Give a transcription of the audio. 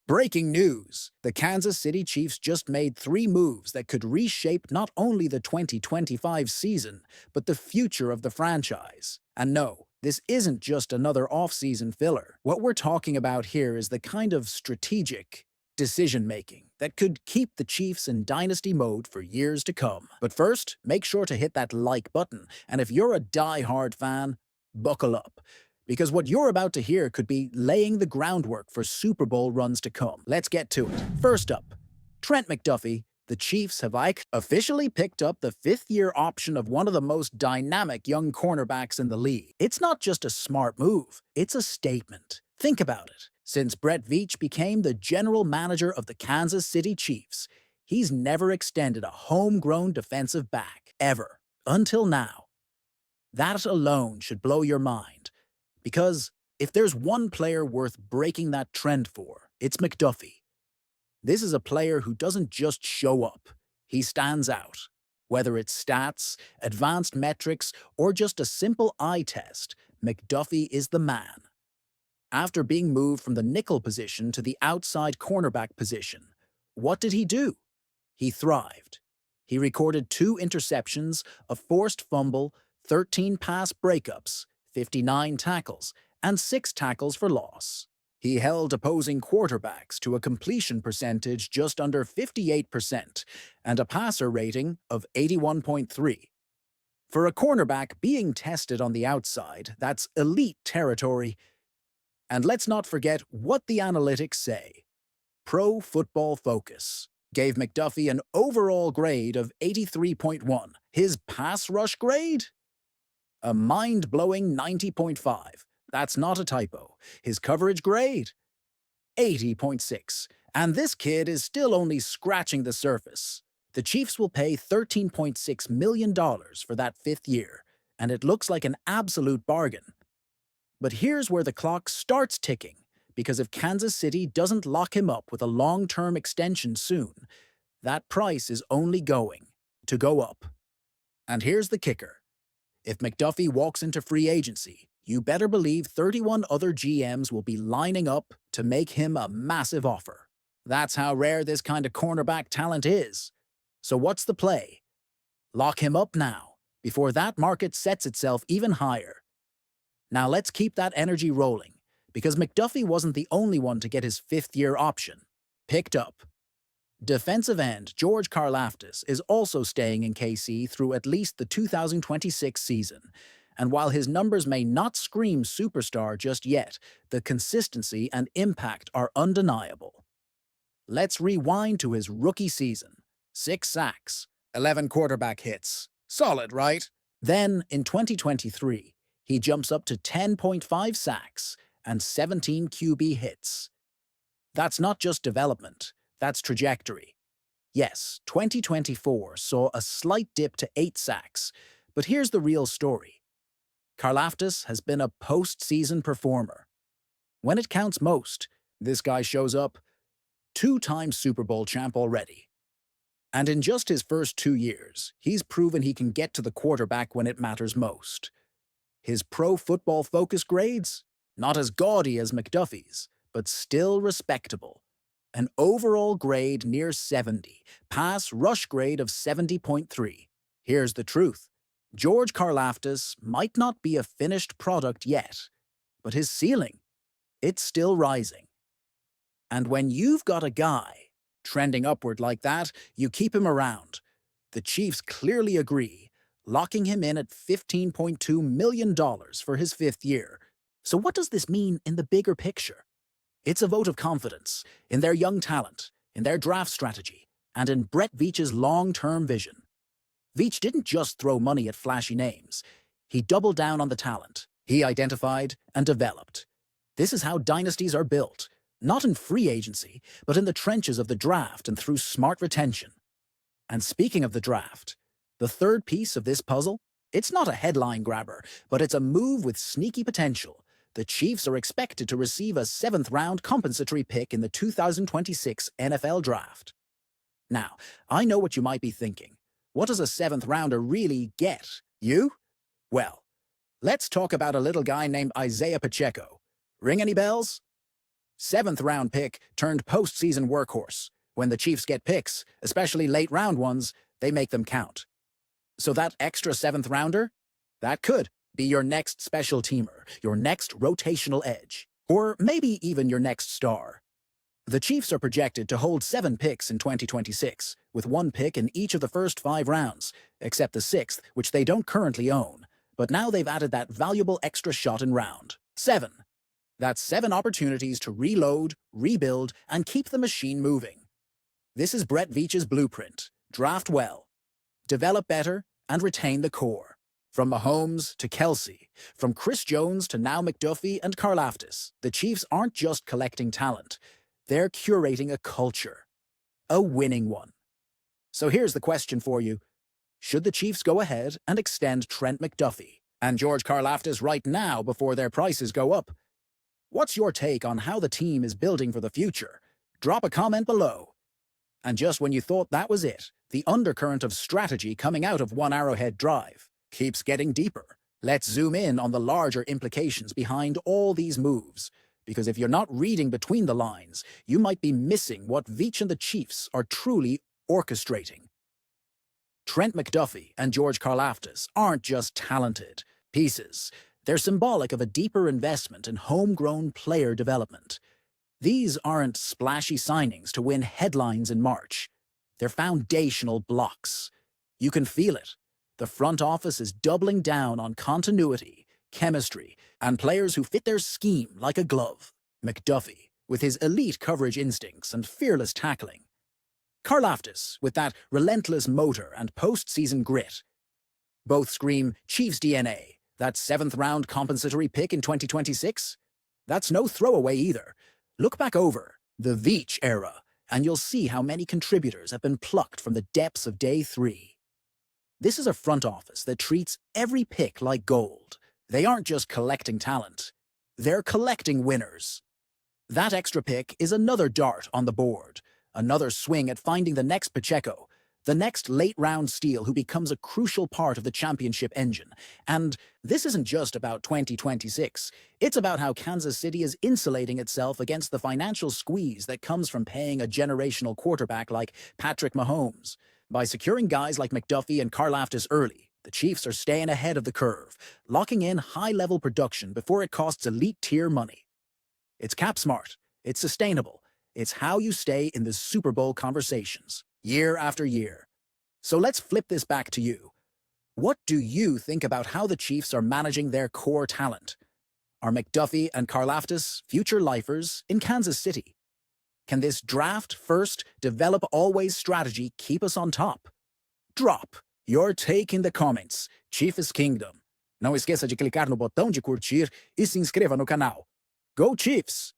Breaking news! The Kansas City Chiefs just made three moves that could reshape not only the 2025 season, but the future of the franchise. And no, this isn't just another offseason filler. What we're talking about here is the kind of strategic decision-making that could keep the Chiefs in dynasty mode for years to come. But first, make sure to hit that like button, and if you're a die-hard fan, buckle up, because what you're about to hear could be laying the groundwork for Super Bowl runs to come. Let's get to it. First up, Trent McDuffie. The Chiefs have officially picked up the fifth-year option of one of the most dynamic young cornerbacks in the league. It's not just a smart move, it's a statement. Think about it. Since Brett Veach became the general manager of the Kansas City Chiefs, he's never extended a homegrown defensive back, ever, until now. That alone should blow your mind. Because if there's one player worth breaking that trend for, it's McDuffie. This is a player who doesn't just show up, he stands out. Whether it's stats, advanced metrics, or just a simple eye test, McDuffie is the man. After being moved from the nickel position to the outside cornerback position, what did he do? He thrived. He recorded 2 interceptions, a forced fumble, 13 pass breakups, 59 tackles, and 6 tackles for loss. He held opposing quarterbacks to a completion percentage just under 58% and a passer rating of 81.3. For a cornerback being tested on the outside, that's elite territory. And let's not forget what the analytics say. Pro Football Focus gave McDuffie an overall grade of 83.1. His pass rush grade? A mind-blowing 90.5. That's not a typo. His coverage grade? 80.6. And this kid is still only scratching the surface. The Chiefs will pay $13.6 million for that 5th year, and it looks like an absolute bargain. But here's where the clock starts ticking, because if Kansas City doesn't lock him up with a long-term extension soon, that price is only going to go up. And here's the kicker. If McDuffie walks into free agency, you better believe 31 other GMs will be lining up to make him a massive offer. That's how rare this kind of cornerback talent is. So what's the play? Lock him up now, before that market sets itself even higher. Now let's keep that energy rolling, because McDuffie wasn't the only one to get his 5th-year option picked up. Defensive end George Karlaftis is also staying in KC through at least the 2026 season, and while his numbers may not scream superstar just yet, the consistency and impact are undeniable. Let's rewind to his rookie season. 6 sacks, 11 quarterback hits. Solid, right? Then, in 2023, he jumps up to 10.5 sacks and 17 QB hits. That's not just development. That's trajectory. Yes, 2024 saw a slight dip to 8 sacks, but here's the real story. Karlaftis has been a postseason performer. When it counts most, this guy shows up. 2-time Super Bowl champ already. And in just his first 2 years, he's proven he can get to the quarterback when it matters most. His Pro Football Focus grades? Not as gaudy as McDuffie's, but still respectable. An overall grade near 70, pass rush grade of 70.3. Here's the truth. George Karlaftis might not be a finished product yet, but his ceiling, it's still rising. And when you've got a guy trending upward like that, you keep him around. The Chiefs clearly agree, locking him in at $15.2 million for his 5th year. So what does this mean in the bigger picture? It's a vote of confidence in their young talent, in their draft strategy, and in Brett Veach's long-term vision. Veach didn't just throw money at flashy names. He doubled down on the talent. He identified and developed. This is how dynasties are built, not in free agency, but in the trenches of the draft and through smart retention. And speaking of the draft, the third piece of this puzzle, it's not a headline grabber, but it's a move with sneaky potential. The Chiefs are expected to receive a 7th-round compensatory pick in the 2026 NFL Draft. Now, I know what you might be thinking. What does a 7th-rounder really get? You? Well, let's talk about a little guy named Isaiah Pacheco. Ring any bells? Seventh round pick turned postseason workhorse. When the Chiefs get picks, especially late round ones, they make them count. So that extra seventh rounder? That could be your next special teamer, your next rotational edge, or maybe even your next star. The Chiefs are projected to hold 7 picks in 2026, with 1 pick in each of the first 5 rounds, except the 6th, which they don't currently own. But now they've added that valuable extra shot in round 7. That's 7 opportunities to reload, rebuild, and keep the machine moving. This is Brett Veach's blueprint. Draft well, develop better, and retain the core. From Mahomes to Kelsey, from Chris Jones to now McDuffie and Karlaftis, the Chiefs aren't just collecting talent. They're curating a culture. A winning one. So here's the question for you. Should the Chiefs go ahead and extend Trent McDuffie and George Karlaftis right now before their prices go up? What's your take on how the team is building for the future? Drop a comment below. And just when you thought that was it, the undercurrent of strategy coming out of One Arrowhead Drive keeps getting deeper. Let's zoom in on the larger implications behind all these moves, because if you're not reading between the lines, you might be missing what Veach and the Chiefs are truly orchestrating. Trent McDuffie and George Karlaftis aren't just talented pieces. They're symbolic of a deeper investment in homegrown player development. These aren't splashy signings to win headlines in March. They're foundational blocks. You can feel it. The front office is doubling down on continuity, chemistry, and players who fit their scheme like a glove. McDuffie, with his elite coverage instincts and fearless tackling. Karlaftis, with that relentless motor and postseason grit. Both scream Chiefs DNA, that 7th-round compensatory pick in 2026. That's no throwaway either. Look back over the Veach era, and you'll see how many contributors have been plucked from the depths of day 3. This is a front office that treats every pick like gold. They aren't just collecting talent. They're collecting winners. That extra pick is another dart on the board, another swing at finding the next Pacheco, the next late-round steal who becomes a crucial part of the championship engine. And this isn't just about 2026. It's about how Kansas City is insulating itself against the financial squeeze that comes from paying a generational quarterback like Patrick Mahomes. By securing guys like McDuffie and Karlaftis early, the Chiefs are staying ahead of the curve, locking in high-level production before it costs elite-tier money. It's cap-smart. It's sustainable. It's how you stay in the Super Bowl conversations, year after year. So let's flip this back to you. What do you think about how the Chiefs are managing their core talent? Are McDuffie and Karlaftis future lifers in Kansas City? Can this draft-first, develop-always strategy keep us on top? Drop your take in the comments. Chiefs Kingdom. Não esqueça de clicar no botão de curtir e se inscreva no canal. Go Chiefs!